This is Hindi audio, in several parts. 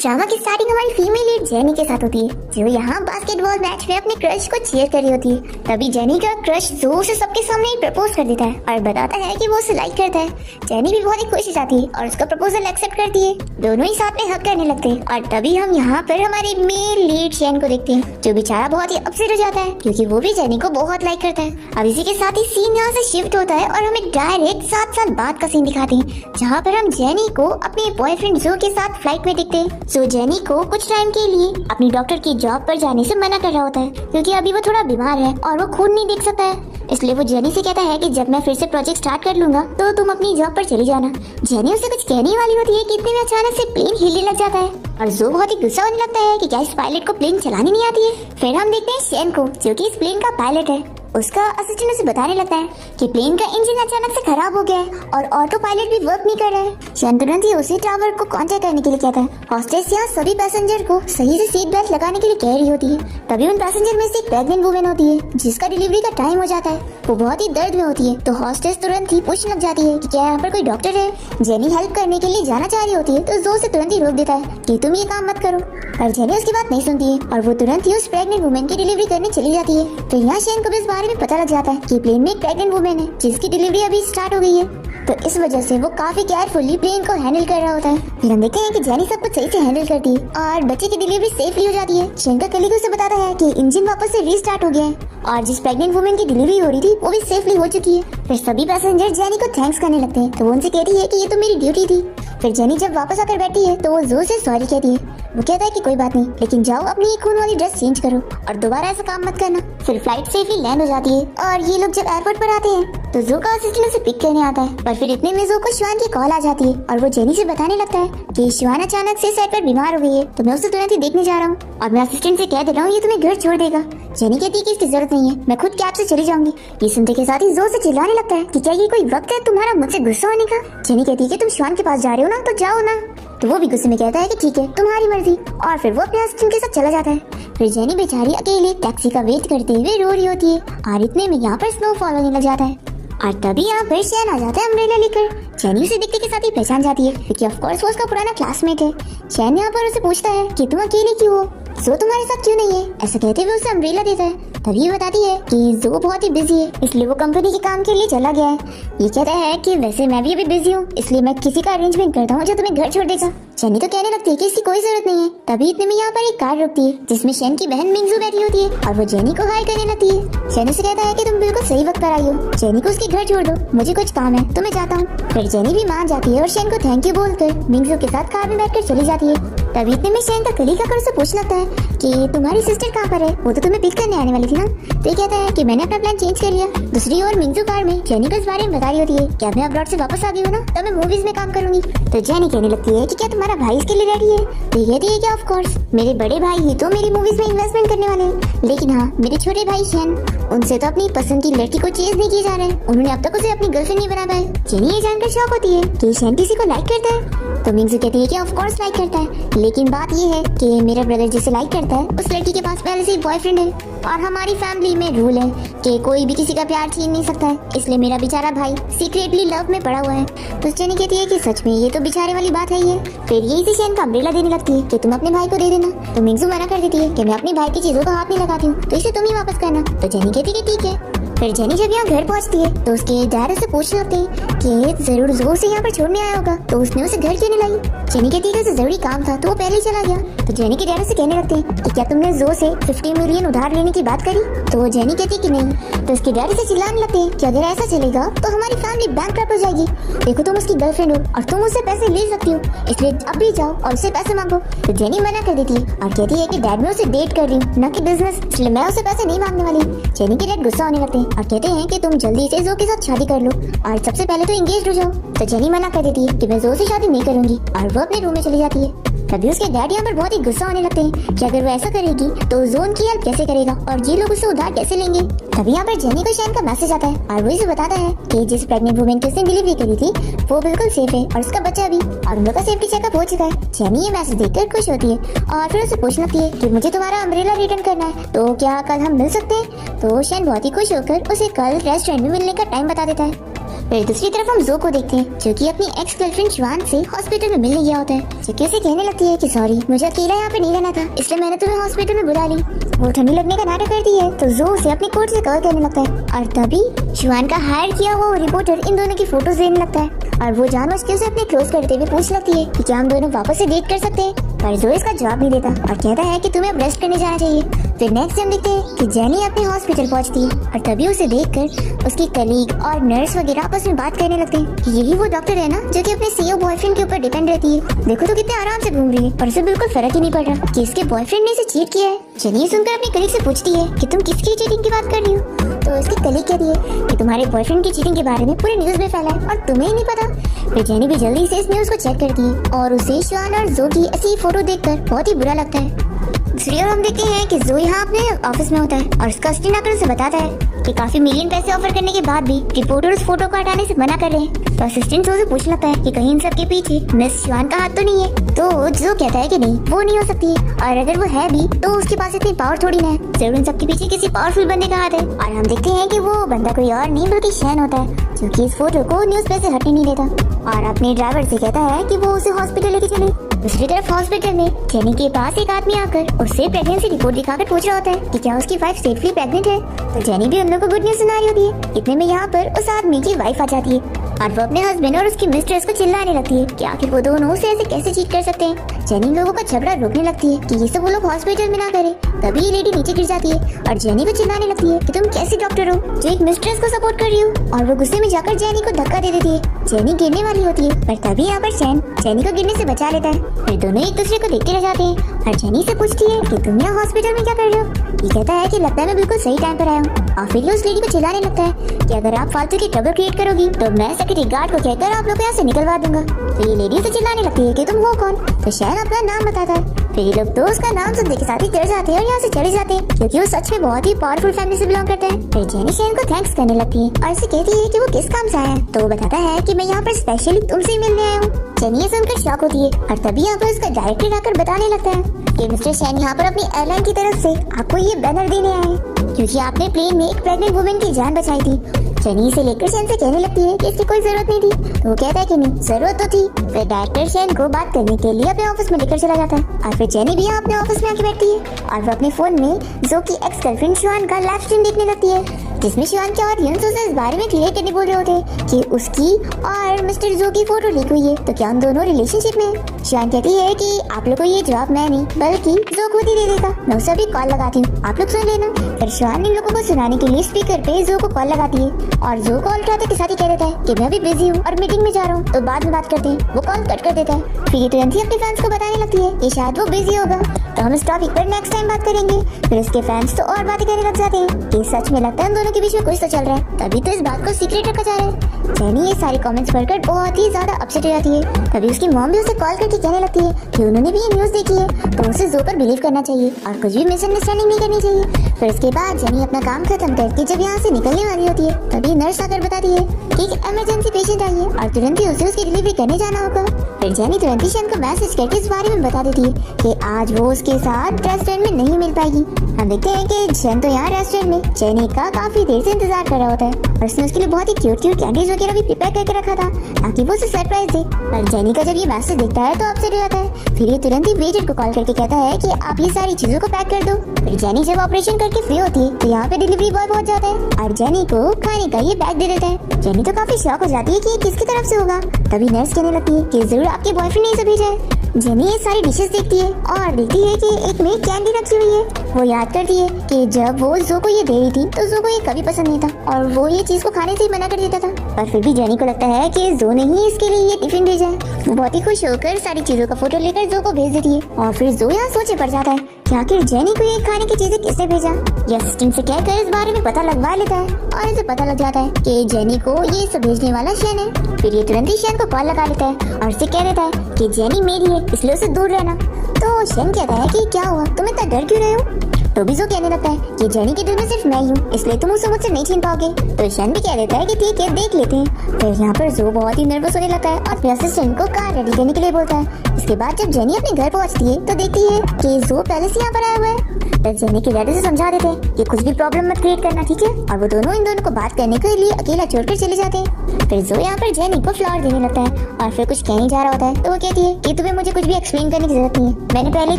ड्रामा की स्टार्टिंग हमारी फीमेल लीड जेनी के साथ होती है, जो यहाँ बास्केटबॉल मैच में अपने क्रश को चीयर कर रही होती है। तभी जेनी का क्रश जोर से सबके सामने ही प्रपोज कर देता है और बताता है कि वो उसे लाइक करता है। जेनी भी बहुत ही खुश हो जाती है और उसका प्रपोजल एक्सेप्ट करती है। दोनों ही साथ में हक करने लगते हैं और तभी हम यहाँ पर हमारे मेल लीड शेन को देखते हैं, जो बेचारा बहुत ही अपसेट हो जाता है क्योंकि वो भी जेनी को बहुत लाइक करता है। अब इसी के साथ ही सीन यहाँ से शिफ्ट होता है और हमें डायरेक्ट 7 साल बाद का सीन दिखाते हैं, जहाँ पर हम जेनी को अपने बॉयफ्रेंड जो के साथ फ्लाइट में देखते हैं। जो जेनी को कुछ टाइम के लिए अपनी डॉक्टर की जॉब पर जाने से मना कर रहा होता है क्योंकि अभी वो थोड़ा बीमार है और वो खून नहीं देख सकता है। इसलिए वो जेनी से कहता है कि जब मैं फिर से प्रोजेक्ट स्टार्ट कर लूंगा तो तुम अपनी जॉब पर चली जाना। जेनी उसे कुछ कहने वाली होती है कि इतने में अचानक से प्लेन हिलने लग जाता है और जो बहुत ही गुस्सा होने लगता है कि क्या इस पायलट को प्लेन चलानी नहीं आती है। फिर हम देखते हैं शेन को, जो कि इस प्लेन का पायलट है। उसका असिस्टेंट उसे बताने लगता है कि प्लेन का इंजन अचानक से खराब हो गया है और ऑटो पायलट भी वर्क नहीं कर रहा है। शेन तुरंत ही उसे टावर को कांटेक्ट करने के लिए कहता है। हॉस्टेस यहाँ सभी पैसेंजर को सही से सीट बेल्ट लगाने के लिए कह रही होती है। तभी उन पैसेंजर में से एक प्रेग्नेंट वुमेन होती है जिसका डिलीवरी का टाइम हो जाता है। वो बहुत ही दर्द में होती है तो हॉस्टेस तुरंत ही पूछने लग जाती है कि क्या यहाँ पर कोई डॉक्टर है। जेनी हेल्प करने के लिए जाना चाह रही होती है तो जो से तुरंत ही रोक देता है कि तुम ये काम मत करो, पर जेनी उसकी बात नहीं सुनती है और वो तुरंत ही उस प्रेग्नेंट वुमेन की डिलीवरी करने चली जाती है। तो यहाँ शेन को भी इस बारे में पता लग जाता है कि प्लेन में एक प्रेग्नेंट वुमेन है जिसकी डिलीवरी अभी स्टार्ट हो गई है। तो इस वजह से वो काफी केयरफुली प्लेन को हैंडल कर रहा होता है। फिर हम देखते हैं कि जेनी सब कुछ सही से हैंडल करती है और बच्चे की डिलीवरी सेफली हो जाती है। शेन का कलीग उसे बताता है कि इंजन वापस से रीस्टार्ट हो गया है और जिस प्रेग्नेंट वुमेन की डिलीवरी हो रही थी वो भी सेफली हो चुकी है। फिर सभी पैसेंजर जेनी को थैंक्स करने लगते हैं तो वो उनसे कहती है कि ये तो मेरी ड्यूटी थी। फिर जेनी जब वापस आकर बैठती है तो वो जोर से सॉरी कहती है। वो कहता है कि कोई बात नहीं, लेकिन जाओ अपनी ये खून वाली ड्रेस चेंज करो और दोबारा ऐसा काम मत करना। फिर फ्लाइट सेफली लैंड हो जाती है और ये लोग जब एयरपोर्ट पर आते हैं तो जो का असिस्टेंट उसे पिक करने आता है। पर फिर इतने में जो को शिवान की कॉल आ जाती है और वो जेनी से बताने लगता है कि शिवान अचानक से सेट पर बीमार हो गई है तो मैं उसे तुरंत ही देखने जा रहा हूँ और मैं असिस्टेंट से कह दे रहा हूँ ये तुम्हें घर छोड़ देगा। जेनी कहती है कि इसकी जरूरत नहीं है, मैं खुद कैब से चली जाऊंगी। ये सुनते के साथ ही जोर से चिल्लाने लगता है कि क्या ये कोई वक्त है तुम्हारा मुझसे गुस्सा होने का। जेनी कहती है कि तुम शिवान के पास जा रहे हो ना तो जाओ ना। तो वो भी गुस्से में कहता है कि ठीक है तुम्हारी मर्जी और फिर वो अपने असिस्टेंट के साथ चला जाता है। फिर जेनी बेचारी अकेले टैक्सी का वेट करते हुए रो रही होती है और इतने में यहाँ पर स्नोफॉल होने लग जाता है और तभी यहाँ पर शेन आ जाता है अम्ब्रेला लेकर। जेनी उसे देखते के साथ ही पहचान जाती है क्योंकि ऑफ कोर्स वो उसका पुराना क्लासमेट है। शेन यहाँ पर उसे पूछता है कि तुम अकेले क्यों हो, जो तुम्हारे साथ क्यों नहीं है। ऐसा कहते हुए उसे अम्ब्रेला देता है। तभी ये बताती है कि जो बहुत ही बिजी है इसलिए वो कंपनी के काम के लिए चला गया है। ये कहता है कि वैसे मैं भी अभी बिजी हूँ इसलिए मैं किसी का अरेंजमेंट करता हूँ जो तुम्हें घर छोड़ देगा। जेनी तो कहने लगती है कि इसकी कोई जरूरत नहीं है। तभी इतने में यहाँ पर एक कार रुकती है जिसमें शेन की बहन मिंगजू बैठी होती है और वो जेनी को हाय करने लगती है। शेन उसे कहता है कि तुम बिल्कुल सही वक्त पर आई हो, जेनी को उसके घर छोड़ दो, मुझे कुछ काम है तो मैं जाता हूँ। फिर जेनी भी मान जाती है और शेन को थैंक यू बोलकर मिंगजू के साथ कार में बैठकर चली जाती है। तभी इतने में शेन का कलीग आकर उसे पूछने लगता है कि तुम्हारी सिस्टर कहाँ पर है, वो तो तुम्हें पिक करने आने वाली थी ना। तो ये कहता है कि मैंने अपना प्लान चेंज कर लिया। दूसरी ओर मिंगजू कार में जेनी को इस बारे में बता रही होती है कि अब मैं अब्रॉड से वापस आ गई हूँ ना तो मैं मूवीज में काम करूंगी। तो जेनी कहने लगती है कि क्या तुम्हारा भाई इसके लिए रेडी है। तो ये कहती है कि ऑफ कोर्स मेरे बड़े भाई ही तो मेरी मूवीज में इन्वेस्टमेंट करने वाले हैं, लेकिन हाँ मेरे छोटे भाई शेन उनसे तो अपनी पसंद की लड़की को चेज नहीं किया जा रहा है, उन्होंने अब तक उसे अपनी गर्लफ्रेंड नहीं बना पाया। जेनी ये जानकर शॉक होती है कि शेन किसी को लाइक करता है। तो मिंगजू कहती है कि ऑफ कोर्स लाइक करता है, लेकिन बात ये है कि मेरा ब्रदर जिसे लाइक करता है उस लड़की के पास पहले से ही बॉयफ्रेंड है और हमारी फैमिली में रूल है कि कोई भी किसी का प्यार छीन नहीं सकता है, इसलिए मेरा बेचारा भाई सीक्रेटली लव में पड़ा हुआ है। तो जेनी कहती है कि सच में ये तो बेचारे वाली बात है। ये फिर यही से शेन का अम्ब्रेला देने लगती है कि तुम अपने भाई को दे देना। तो मिंगजू मना कर देती है कि मैं अपनी भाई की चीजों का हाथ नहीं लगाती हूँ तो इसे तुम ही वापस करना। तो जेनी कहती है कि ठीक है। फिर जेनी जब यहाँ घर पहुँचती है तो उसके डैड उसे पूछने लगते हैं कि जरूर जोर से यहाँ पर छोड़ने आया होगा तो उसने उसे घर क्यों नहीं लाई। जेनी कहती है कि उसे जरूरी काम था तो वो पहले ही चला गया। तो जेनी के डैड उसे कहने लगते हैं कि क्या तुमने जो से 50 मिलियन उधार लेने की बात करी। तो वो जेनी कहती है कि नहीं। तो उसके डैड उसे चिल्लाने लगते हैं कि अगर ऐसा चलेगा तो हमारी फैमिली बैंकक्रप्ट हो जाएगी। देखो तुम उसकी गर्लफ्रेंड हो और तुम उससे पैसे ले सकती हो, इसलिए अब भी जाओ और उससे पैसे मांगो। तो जेनी मना कर देती है और कहती है कि डैड मैं उसे डेट कर रही हूँ न कि बिजनेस, इसलिए मैं उसे पैसे नहीं मांगने वाली। जेनी के डैड गुस्सा होने लगते हैं और कहते हैं कि तुम जल्दी से जो के साथ शादी कर लो और सबसे पहले तो एंगेज हो जाओ। तो जेनी मना कर देती है कि मैं जो से शादी नहीं करूंगी और वो अपने रूम में चली जाती है। तभी उसके डैड यहाँ पर बहुत ही गुस्सा होने लगते हैं कि अगर वो ऐसा करेगी तो जोन की हेल्प कैसे करेगा और ये लोग उससे उधार कैसे लेंगे। तभी यहाँ पर जेनी को शेन का मैसेज आता है और वो इसे बताता है कि जिस प्रेग्नेंट वुमेन की उसने डिलीवरी करी थी वो बिल्कुल सेफ है और उसका बच्चा भी और उन लोग का सेफ्टी चेकअप हो चुका है। जेनी ये मैसेज देखकर खुश होती है और फिर उसे पूछने लगती है कि मुझे तुम्हारा अम्ब्रेला रिटर्न करना है तो क्या कल हम मिल सकते हैं। तो शेन बहुत ही खुश होकर उसे कल रेस्टोरेंट में मिलने का टाइम बता देता है। फिर दूसरी तरफ हम जो को देखते हैं जो कि अपनी एक्स गर्लफ्रेंड शिवान से हॉस्पिटल में मिलने गया होता है, जो कि उसे कहने लगती है कि सॉरी मुझे अकेला यहाँ पे नहीं रहना था, इसलिए मैंने तुम्हें हॉस्पिटल में बुला ली। वो ठंडी लगने का नाटक करती है तो जो उसे अपनी कोट से कवर करने लगता है और तभी शिवान का हायर किया हुआ रिपोर्टर इन दोनों की फोटोज देने लगता है और वो जानबूझ के उसे अपने क्लोज करते हुए पूछ लगती है कि क्या हम दोनों वापस से डेट कर सकते हैं, पर जो इसका जवाब नहीं देता और कहता है कि तुम्हें अब रेस्ट करने जाना चाहिए। फिर नेक्स्ट हम देखते हैं कि जेनी अपने हॉस्पिटल पहुंचती है और तभी उसे देखकर उसकी कलीग और नर्स वगैरह आपस में बात करने लगते हैं कि यही वो डॉक्टर है ना जो कि अपने सीईओ बॉयफ्रेंड के ऊपर डिपेंड रहती है, देखो तो कितने आराम से घूम रही है और उसे बिल्कुल फर्क ही नहीं पड़ रहा कि इसके बॉयफ्रेंड ने इसे चीट किया है। जेनी सुनकर अपनी कलीग से पूछती है कि तुम किसकी चीटिंग की बात कर रही हो, तो इसकी कलीग कहती है कि तुम्हारे बॉयफ्रेंड की चीटिंग के बारे में पूरे न्यूज में फैला है और तुम्हें ही नहीं पता। फिर जेनी भी जल्दी से इस न्यूज को चेक करती है और उसे शिवान और जो की ऐसी फोटो देखकर बहुत ही बुरा लगता है। दूसरी ओर हम देखते हैं कि जो यहाँ अपने ऑफिस में होता है और उसका असिस्टेंट आकर उसे बताता है कि काफी मिलियन पैसे ऑफर करने के बाद भी रिपोर्टर उस फोटो को हटाने से मना कर रहे हैं। तो असिस्टेंट जो से पूछने लगता है कि कहीं इन सब के पीछे मिस शिवान का हाथ तो नहीं है, तो जो कहता है कि नहीं वो नहीं हो सकती है और अगर वो है भी तो उसके पास इतनी पावर थोड़ी ना है, जरूर इन सब के पीछे किसी पावरफुल बंदे का हाथ है। और हम देखते हैं कि वो बंदा कोई और नहीं बल्कि शैन होता है जो कि इस फोटो को न्यूज पे से हटने नहीं देता और अपने ड्राइवर से कहता है कि वो उसे हॉस्पिटल लेके चले। दूसरी तरफ हॉस्पिटल में जेनी के पास एक आदमी आकर उससे प्रेगनेंसी रिपोर्ट दिखाकर पूछ रहा होता है कि क्या उसकी वाइफ सेफली प्रेग्नेंट है। तो जेनी भी उन लोगों को गुड न्यूज सुना रही होती है। इतने में यहाँ पर उस आदमी की वाइफ आ जाती है और वो अपने हस्बैंड और उसकी मिस्ट्रेस को चिल्लाने लगती है कि आखिर वो दोनों उसे ऐसे कैसे चीट कर सकते हैं। जेनी लोगों का झगड़ा रोकने लगती है कि ये सब वो लोग हॉस्पिटल में ना करे। तभी ये लेडी नीचे गिर जाती है और जेनी को चिल्लाने लगती है कि तुम कैसे डॉक्टर हो जो एक मिस्ट्रेस को सपोर्ट कर रही हो, और वो गुस्से में जाकर जेनी को धक्का दे देती है। जेनी गिरने वाली होती है पर तभी यहाँ पर शैन जेनी को गिरने से बचा लेता है। फिर दोनों एक दूसरे को देखते रह जाते हैं और जेनी से पूछती है कि तुम यहाँ हॉस्पिटल में क्या कर रहे हो। ये कहता है कि लगता है मैं बिल्कुल सही टाइम पर आया हूँ और फिर उस लेडी को चिल्लाने लगता है कि अगर आप फालतू की ट्रबल क्रिएट करोगी तो मैं सेक्रेटरी गार्ड को कहकर आप लोग को यहाँ से निकलवा दूंगा। तो ये लेडी से चिल्लाने लगती है कि तुम हो कौन। तो शैन अपना नाम बताता है। फिर ये लोग तो उसका नाम सुनने के साथ ही डर जाते हैं और यहाँ से चले जाते हैं क्योंकि वो सच में बहुत ही पावरफुल फैमिली से बिलोंग करते हैं। फिर जेनी शैन को थैंक्स करने लगती है और उसे कहती है कि वो किस काम से आया है। तो वो बताता है कि मैं यहाँ पर स्पेशली तुमसे मिलने आया हूँ। जेनी ये सुनकर शॉक होती है और तभी यहाँ पर उसका डायरेक्टर आकर बताने लगता है कि मिस्टर शैन यहाँ पर अपनी एयरलाइन की तरफ से आपको ये बैनर देने आए हैं क्योंकि आपने प्लेन में एक प्रेग्नेंट वुमेन की जान बचाई थी। जेनी से लेकर शैन से कहने लगती है कि इसकी कोई जरूरत नहीं थी। तो वो कहता है कि नहीं जरूरत तो थी। फिर डायरेक्टर शैन को बात करने के लिए अपने ऑफिस में लेकर चला जाता है और फिर जेनी भी यहाँ अपने ऑफिस में आके बैठती है और वो अपने फोन में जो की एक्स गर्लफ्रेंड शिवान का लाइव स्ट्रीम देखने लगती है जिसमें शिवान के ऑडियंस उसे इस बारे में क्लियर करने बोल रहे होते कि उसकी और मिस्टर जो की फोटो लीक हुई है तो क्या हम दोनों रिलेशनशिप में हैं। शिवान कहती है कि आप लोग को ये जवाब मैं नहीं बल्कि जो खुद ही दे देगा, मैं उसे अभी कॉल लगाती हूँ, आप लोग सुन लेना। फिर शिवान इन लोगों को सुनाने के लिए स्पीकर पे जो को कॉल लगाती है और जो कॉल उठाते के साथ ही कह देता है कि मैं अभी बिजी हूँ और मीटिंग में जा रहा हूँ तो बाद में बात करते हैं। वो कॉल कट कर देता है। फिर ये तुरंत ही अपने फैंस को बताने लगती है कि शायद वो बिजी होगा तो हम इस टॉपिक पर नेक्स्ट टाइम बात करेंगे। फिर इसके फैंस तो और बातें करने लग जाते हैं कि सच में लगता है उन दोनों के बीच में कुछ तो चल रहा है, तभी तो इस बात को सीक्रेट रखा जा रहा है। जेनी ये सारे कमेंट्स पढ़कर बहुत ही ज्यादा अपसेट हो जाती है। तभी उसकी मॉम भी उसे कॉल करके कहने लगती है कि उन्होंने भी ये न्यूज देखी है तो उसे जो पर बिलीव करना चाहिए और कुछ भी मिसअंडरस्टैंडिंग नहीं करनी चाहिए। फिर इसके बाद जेनी अपना काम खत्म करके जब यहाँ से निकलने वाली होती है तभी नर्स आकर बताती है कि एक इमरजेंसी पेशेंट आई है और तुरंत ही उसे उसकी डिलीवरी करने जाना होगा। फिर जेनी तुरंत ही शैन को मैसेज करके इस बारे में बता देती है कि आज वो उसके साथ रेस्टोरेंट में नहीं मिल पाएगी। हम देखते हैं कि शैन तो यहाँ रेस्टोरेंट में जेनी का काफी देर से इंतजार कर रहा होता है और उसने उसके लिए बहुत ही क्यूट कैंडीज वगैरह भी प्रिपेयर करके रखा था ताकि वो उसे सरप्राइज दे। और जेनी का जब ये मैसेज देखता है तो अपसेट हो जाता है। फिर ये तुरंत ही वेटर को कॉल करके कहता है कि आप ये सारी चीजों को पैक कर दो। फिर जेनी जब ऑपरेशन करके फ्री होती है तो यहाँ पे डिलीवरी बॉय पहुंच जाता है और जेनी को खाने का ये बैग दे देता है। जेनी तो काफी शॉक हो जाती है कि ये किसकी तरफ से होगा। तभी नर्स कहने लगती है कि जरूर आपके बॉयफ्रेंड ने इसे भेजा है। जेनी ये सारी डिशेस देखती है और देखती है कि एक में कैंडी रखी हुई है। वो याद करती है कि जब वो जो को ये दे रही थी तो जो को ये कभी पसंद नहीं था और वो ये चीज को खाने से ही मना कर देता था, पर फिर भी जेनी को लगता है कि जो ने ही इसके लिए ये टिफिन भेजा है। वो बहुत ही खुश होकर सारी चीजों का फोटो लेकर जो को भेज देती है और फिर जो यहाँ सोचे पड़ जाता है कि आखिर जेनी को ये खाने की चीजें किसने भेजा। ये असिस्टेंट से कहकर इस बारे में पता लगवा लेता है और इसे पता लग जाता है कि जेनी को ये सब भेजने वाला शैन है। फिर ये तुरंत ही शैन को कॉल लगा लेता है और उसे कह देता है कि जेनी मेरी है इसलिए उसे दूर रहना। तो शैन कहता है कि क्या हुआ, तुम इतना डर क्यों रहे हो। तो भी जो कहने लगता है कि जेनी के दिल में सिर्फ मैं ही हूँ इसलिए तुम उसे मुझसे नहीं छीन पाओगे। तो शैन भी कह देता है कि ठीक है देख लेते हैं। फिर यहाँ पर जो बहुत ही नर्वस होने लगता है और अपने असिस्टेंट को कार रेडी करने के लिए बोलता है। इसके बाद जब जेनी अपने घर पहुँचती है तो देखती है कि जो पहले से यहाँ पर आया हुआ है। पर जेनी के डैड उसे समझा देते हैं कि कुछ भी प्रॉब्लम मत क्रिएट करना, ठीक है। और वो दोनों इन दोनों को बात करने के लिए अकेला छोड़कर चले जाते हैं। फिर जो यहाँ पर जेनी को फ्लावर देने लगता है और फिर कुछ कहने जा रहा होता है तो वो कहती है कि तुम्हें मुझे कुछ भी एक्सप्लेन करने की जरूरत नहीं है। मैंने पहले ही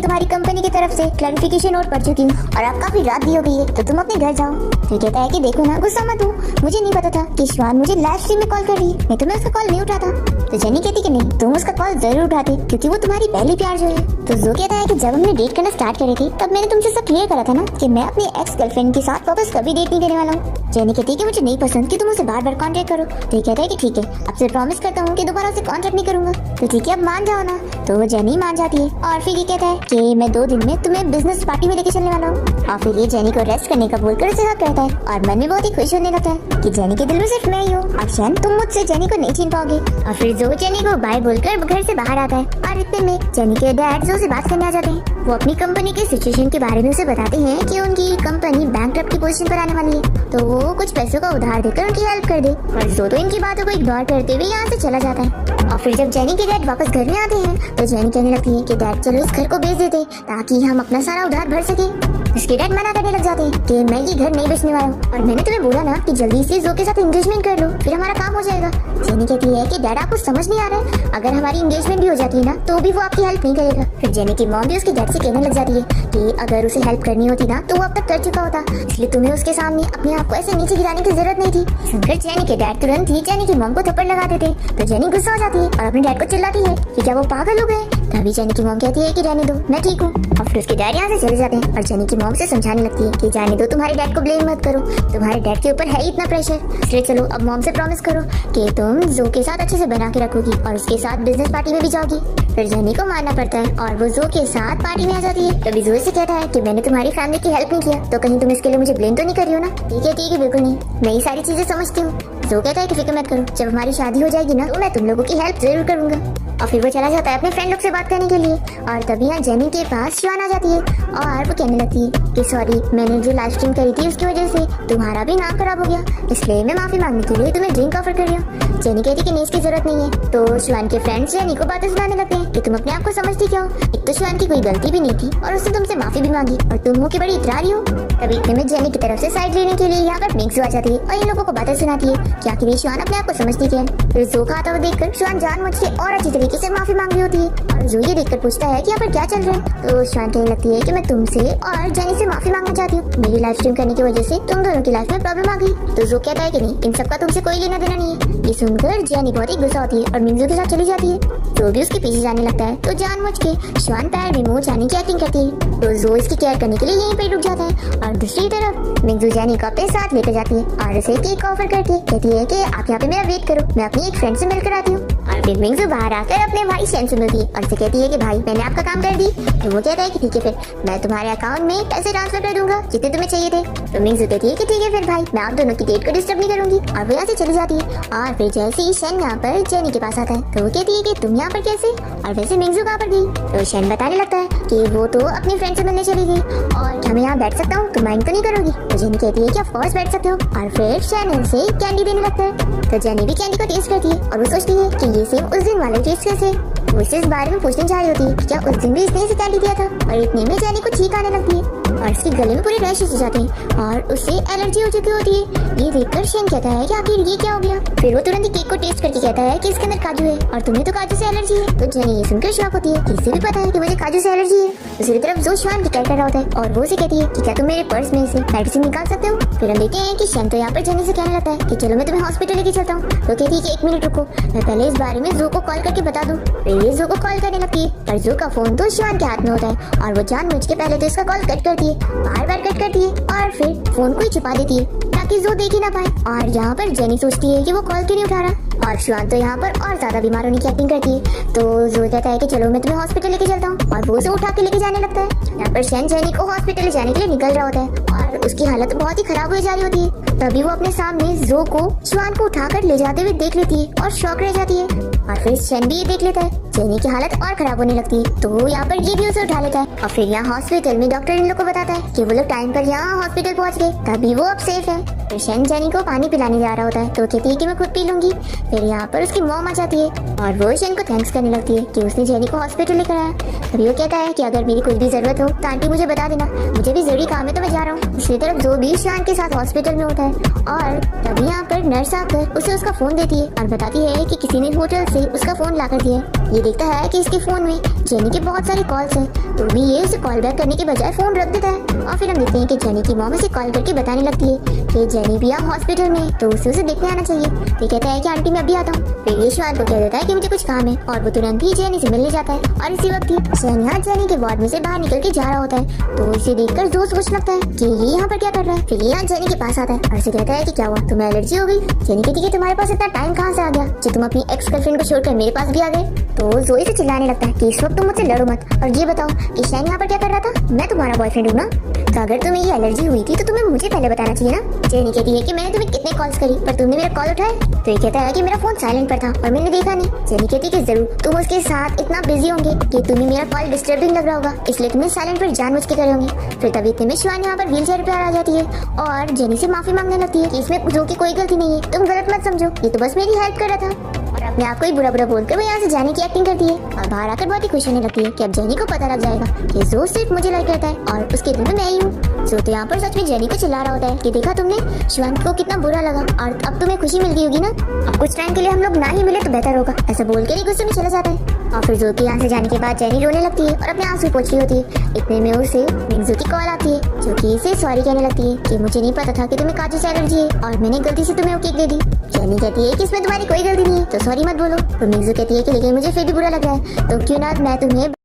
तुम्हारी कंपनी की तरफ से क्लैरिफिकेशन नोट पढ़ चुकी हूँ और अब काफी रात भी हो गई है, तो तुम अपने घर जाओ। फिर कहता है कि देखो ना, गुस्सा मत हो, मुझे नहीं पता था कि श्वान मुझे लाइव स्ट्रीम में कॉल कर रही है, नहीं तो मैं उसका कॉल नहीं उठाता। तो जेनी कहती कि नहीं, तुम उसका कॉल जरूर उठाते क्योंकि वो तुम्हारी पहली प्यार जो है। तो जो कहता है कि जब हमने डेट करना स्टार्ट करे थे तब मैंने तुमसे सब क्लियर करा था ना कि मैं अपनी एक्स गर्लफ्रेंड के साथ वापस कभी डेट नहीं करने वाला हूँ। जेनी कहती है कि मुझे नहीं पसंद कि तुम उसे बार बार कॉन्टेक्ट करो। तो ये कहता है कि ठीक है, आपसे प्रॉमिस करता हूँ कि दोबारा उसे कॉन्टेक्ट नहीं करूंगा। तो ठीक है, अब मान जाओ ना। तो वो जेनी मान जाती है और फिर ये कहता है कि मैं 2 दिन में तुम्हें बिजनेस पार्टी में लेके चलने वाला हूँ। और फिर ये जेनी को रेस्ट करने का बोलकर उसे हक करता है और मन में बहुत ही खुश होने लगता है कि जेनी के दिल में सिर्फ मैं ही हूँ और शायद तुम मुझसे जेनी को नहीं छीन पाओगे। और फिर जो जेनी को बाय बोलकर घर से बाहर आता है और इतने में जेनी के डैड जो से बात करने आ जाते हैं। वो अपनी कंपनी के सिचुएशन के बारे में उसे बताते हैं कि उनकी कंपनी बैंकक्रप्ट की पोजीशन पर आने वाली है, तो वो कुछ पैसों का उधार देकर उनकी हेल्प कर दे। पर जो तो इनकी बातों को इग्नोर करते हुए यहाँ से चला जाता है। और फिर जब जेनी के डैड वापस घर में आते हैं तो जेनी कहने लगती है कि डैड चलो इस घर को बेच देते ताकि हम अपना सारा उधार भर सके। उसके डैड मना करने लग जाते हैं कि मैं ये घर नहीं बेचने वाला हूँ और मैंने तुम्हें बोला ना कि जल्दी से जो के साथ एंगेजमेंट कर लो, फिर हमारा काम हो जाएगा। जेनी कहती है कि डैड आपको समझ नहीं आ रहा है, अगर हमारी एंगेजमेंट भी हो जाती है ना तो भी वो आपकी हेल्प नहीं करेगा। फिर जेनी की मॉम भी उसके डैड से कहने लग जाती है कि अगर उसे हेल्प करनी होती ना तो वो अब तक कर चुका होता, इसलिए तुम्हें उसके सामने अपने आप को ऐसे नीचे गिराने की जरूरत नहीं थी। सुनकर जेनी के डैड तुरंत ही जेनी की मॉम को थप्पड़ लगा देते। तो जेनी गुस्सा हो जाती है और अपने डैड को चिल्लाती है कि क्या वो पागल हो गए। तभी जेनी की मॉम कहती है कि रहने दो, मैं ठीक हूँ। और फिर उसके डैड यहाँ से चले जाते हैं और जेनी की मॉम से समझाने लगती है कि जाने दो, तुम्हारे डैड को ब्लेम मत करो, तुम्हारे डैड के ऊपर है इतना प्रेशर, इसलिए चलो अब मॉम से प्रॉमिस करो कि तुम जो के साथ अच्छे से बना के रखोगी और उसके साथ बिजनेस पार्टी में भी जाओगी। फिर जेनी को मानना पड़ता है और वो जो के साथ पार्टी में आ जाती है। तभी जो से कहता है कि मैंने तुम्हारी फैमिली की हेल्प नहीं किया तो कहीं तुम इसके लिए मुझे ब्लेम तो नहीं कर रही हो ना। ठीक है बिल्कुल नहीं, मैं ये सारी चीजें समझती हूँ। जो कहता है कि फिक्र मत करो, जब हमारी शादी हो जाएगी ना तो मैं तुम लोगों की हेल्प जरूर करूंगा। और फिर वो चला जाता है अपने फ्रेंड लोग से बात करने के लिए और तभी यहाँ जेनी के पास श्वान आ जाती है और वो कहने लगती है कि सॉरी, मैंने जो लाइव स्ट्रीम करी थी उसकी वजह से तुम्हारा भी नाम खराब हो गया, इसलिए मैं माफी मांगने के लिए तुम्हें ड्रिंक ऑफर कर रही हूँ। जेनी कहती कि नहीं, इसकी जरूरत नहीं है। तो श्वान के फ्रेंड्स जेनी को बातें सुनाने लगते हैं कि तुम अपने आप को समझती क्या हो, एक तो श्वान की कोई गलती भी नहीं थी और उसने तुमसे माफी भी मांगी और तुम हो कि बड़ी इतरारी हो। तभी इतने में जेनी की तरफ से साइड लेने के लिए यहाँ पर मिंगजू आ जाती है और इन लोगों को बातें सुनाती है कि आखिर ये श्वान अपने आप को समझती क्या है। फिर जो का आता हुआ देखकर श्वान जानबूझ के और अच्छी तरीके से माफी मांग रही होती है और जो ये देखकर पूछता है कि यहाँ पर क्या चल रहा है। तो श्वान कहने लगती है कि मैं तुमसे और जेनी से माफी मांगना चाहती हूँ, मेरी लाइव स्ट्रीम करने की वजह से तुम दोनों की लाइफ में प्रॉब्लम आ गई। तो जो कहता है कि नहीं, इन सबका तुमसे कोई लेना देना नहीं है। ये सुनकर जेनी बहुत ही गुस्सा होती है और मिंगजू के साथ चली जाती है। जो भी उसके पीछे जाने लगता है तो जानबूझ के श्वान पैर रिमूव जाने की एक्टिंग करती है। तो जो इसकी केयर करने के लिए यहीं पर रुक जाता है और दूसरी तरफ मिंगजू जेनी को अपने साथ लेकर जाती है और उसे केक ऑफर करती है। कहती है कि आप यहाँ पे मेरा वेट करो, मैं अपनी एक फ्रेंड से मिलकर आती हूँ। और फिर मिंगजू बाहर आकर अपने भाई शेन से मिलती है और उसे कहती है कि भाई मैंने आपका काम कर दी। तो वो कहता है कि ठीक है, फिर मैं तुम्हारे अकाउंट में पैसे ट्रांसफर कर दूंगा जितने तुम्हें चाहिए थे। तो मिंगजू कहती है कि ठीक है फिर भाई, मैं आप दोनों की डेट को डिस्टर्ब नहीं करूंगी और वो यहाँ से चली जाती है। और फिर जैसे ही शेन यहाँ पर जेनी के पास आता है तो वो कहती है कि तुम यहाँ पर कैसे और वैसे मिंगजू कहाँ पर गई। तो शेन बताने लगता है कि वो तो अपनी फ्रेंड से मिलने चली गई और क्या मैं यहाँ बैठ सकता हूँ, तुम माइंड तो नहीं करोगी। तो जेनी कहती है कि ऑफ कोर्स बैठ सकते हो और फिर शेन उसे कैंडी देने लगता है। तो जेनी भी कैंडी को टेस्ट करती है और वो सोचती है कि ये सेम उस दिन वाला टेस्ट कैसे। वो इसे इस बारे में पूछने जा रही होती है कि क्या उस दिन भी इसने इसे कैंडी दिया था और इतने में जेनी को छींक आने लगती है और उसके गले में पूरे रैशेस हो जाते हैं और उसे एलर्जी हो चुकी होती है। ये देखकर शेन कहता है कि आखिर ये क्या हो गया। फिर वो तुरंत ही केक को टेस्ट करके कहता है कि इसके अंदर काजू है और तुम्हें तो काजू से एलर्जी है। तो जेनी ये सुनकर शॉक होती है कि इसे भी पता है कि मुझे काजू से एलर्जी है। दूसरी तरफ जो श्वान की केयर कर रहा होता है और वो उसे कहती है कि क्या तुम मेरे पर्स में से मेडिसिन निकाल सकते हो। फिर हम देखते हैं कि शेन तो यहाँ पर जेनी से कहने लगता है कि चलो मैं तुम्हें हॉस्पिटल लेके चलता हूँ। तो कहती है कि 1 मिनट रुको, मैं पहले इस बारे में जो को कॉल करके बता दूँ। फिर ये जो को कॉल करने लगती है पर जो का फोन तो श्वान के हाथ में होता है और वो जानबूझ के पहले तो इसका कॉल कट करती है, बार बार कट करती है और फिर फोन को ही छुपा देती है ताकि जो देख ही ना पाए। और यहाँ पर जेनी सोचती है कि वो कॉल क्यों नहीं उठा रहा और श्वान तो यहाँ पर और ज्यादा बीमार होने की एक्टिंग करती है। तो जो कहता है कि चलो मैं तुम्हें हॉस्पिटल लेके चलता हूँ और वो उसे उठा के लेके जाने लगता है। यहाँ पर शेन जेनी को हॉस्पिटल ले जाने के लिए निकल रहा होता है और उसकी हालत बहुत ही खराब हो जा रही होती है। तभी वो अपने सामने जो को श्वान को उठाकर ले जाते हुए देख लेती है और शॉक रह जाती है। और फिर शन भी ये देख लेता है जेनी की हालत और खराब होने लगती है, तो यहाँ पर ये भी उसे उठा लेता है और फिर यहाँ हॉस्पिटल में डॉक्टर इन लोग को बताता है कि वो लोग टाइम पर यहाँ हॉस्पिटल पहुँच गए, तभी वो अब सेफ है। फिर शन जेनी को पानी पिलाने जा रहा होता है तो कहती है कि मैं खुद पी लूंगी। फिर यहाँ पर उसकी मॉम आ जाती है और वो शन को थैंक्स करने लगती है कि उसने जेनी को हॉस्पिटल लेकर आया। तभी वो कहता है कि अगर मेरी कुछ भी जरूरत हो तो आंटी मुझे बता देना, मुझे भी जरूरी काम है तो मैं जा रहा हूँ। दूसरी तरफ जो भी शान के साथ हॉस्पिटल में होता है और तभी यहाँ पर नर्स आकर उसे उसका फोन देती है और बताती है कि किसी ने होटल से उसका फोन ला कर दिया है। ये देखता है कि इसके फोन में जेनी के बहुत सारे कॉल्स हैं, तो भी ये उसे कॉल बैक करने के बजाय फोन रख देता है। और फिर हम देखते हैं कि जेनी की मॉम उसे कॉल करके बताने लगती है कि जेनी भी यहाँ हॉस्पिटल में, तो उसे देखने आना चाहिए। तो कहता है कि आंटी मैं अभी आता हूँ। फिर ये शान को कह देता है कि मुझे कुछ काम है और वो तुरंत ही जेनी से मिलने जाता है। और इसी वक्त ही शान यहाँ जेनी के वार्ड में से बाहर निकल के जा रहा होता है, तो इसे देखकर जो सोचने लगता है कि ये यहाँ पर क्या कर रहा है। फिर यहाँ जेनी के पास आता है और उसे कहता है कि क्या हुआ, तुम्हें एलर्जी हो गई। जेनी कहती है कि तुम्हारे पास इतना टाइम कहाँ से आ गया जो तुम अपनी एक्स गर्लफ्रेंड को छोड़कर मेरे पास भी आ गए। तो जोई से चिल्लाने लगता है कि इस वक्त तुम मुझसे लड़ो मत और ये बताओ कि शैन यहाँ पर क्या कर रहा था, मैं तुम्हारा बॉयफ्रेंड हूँ ना, तो अगर तुम्हें ये एलर्जी हुई थी तो तुम्हें मुझे पहले बताना चाहिए ना। जेनी कहती है कि मैंने तुम्हें कितने कॉल्स करी पर तुमने मेरा कॉल उठाया। तो ये कहता है कि मेरा फोन साइलेंट पर था और मैंने देखा नहीं। जेनी कहती है कि जरूर तुम उसके साथ इतना बिजी होंगे कि तुम्हें मेरा कॉल डिस्टर्बिंग लग रहा होगा, इसलिए तुमने साइलेंट पर जानबूझ के करे होंगे। फिर तभी इतने में शिवानी यहाँ पर व्हील चेयर पर आ जाती है और जेनी से माफी मांगने लगती है कि इसमें जो की कोई गलती नहीं है, तुम गलत मत समझो, ये तो बस मेरी हेल्प कर रहा था। और अपने आप को ही बुरा बुरा बोलकर वो यहाँ से जाने की एक्टिंग करती है और बाहर आकर बहुत ही खुश होने लगती है कि अब जेनी को पता लग जाएगा कि जो सिर्फ मुझे लाइक करता है और उसके दिल में मैं ही हूँ। सो तो यहाँ पर सच में जेनी को चिल्ला रहा होता है कि देखा तुमने, शिवानी को कितना बुरा लगा और अब तुम्हें खुशी मिल गई होगी ना, अब कुछ टाइम के लिए हम लोग ना ही मिले तो बेहतर होगा। ऐसा बोल के ही गुस्से में चला जाता है। और फिर जो की यहाँ से जाने के बाद जेनी रोने लगती है और अपने आंसू पोंछ रही होती है। इतने में उसे मिंजू की कॉल आती है जो कि इसे सॉरी कहने लगती है कि मुझे नहीं पता था कि तुम्हें काजू से एलर्जी है और मैंने गलती से तुम्हें वो केक दे दी। जेनी कहती है कि इसमें तुम्हारी कोई गलती नहीं है तो सॉरी मत बोलो। तो मिंजू कहती है कि लेकिन मुझे फिर भी बुरा लग रहा है, तो क्यों ना मैं तुम्हें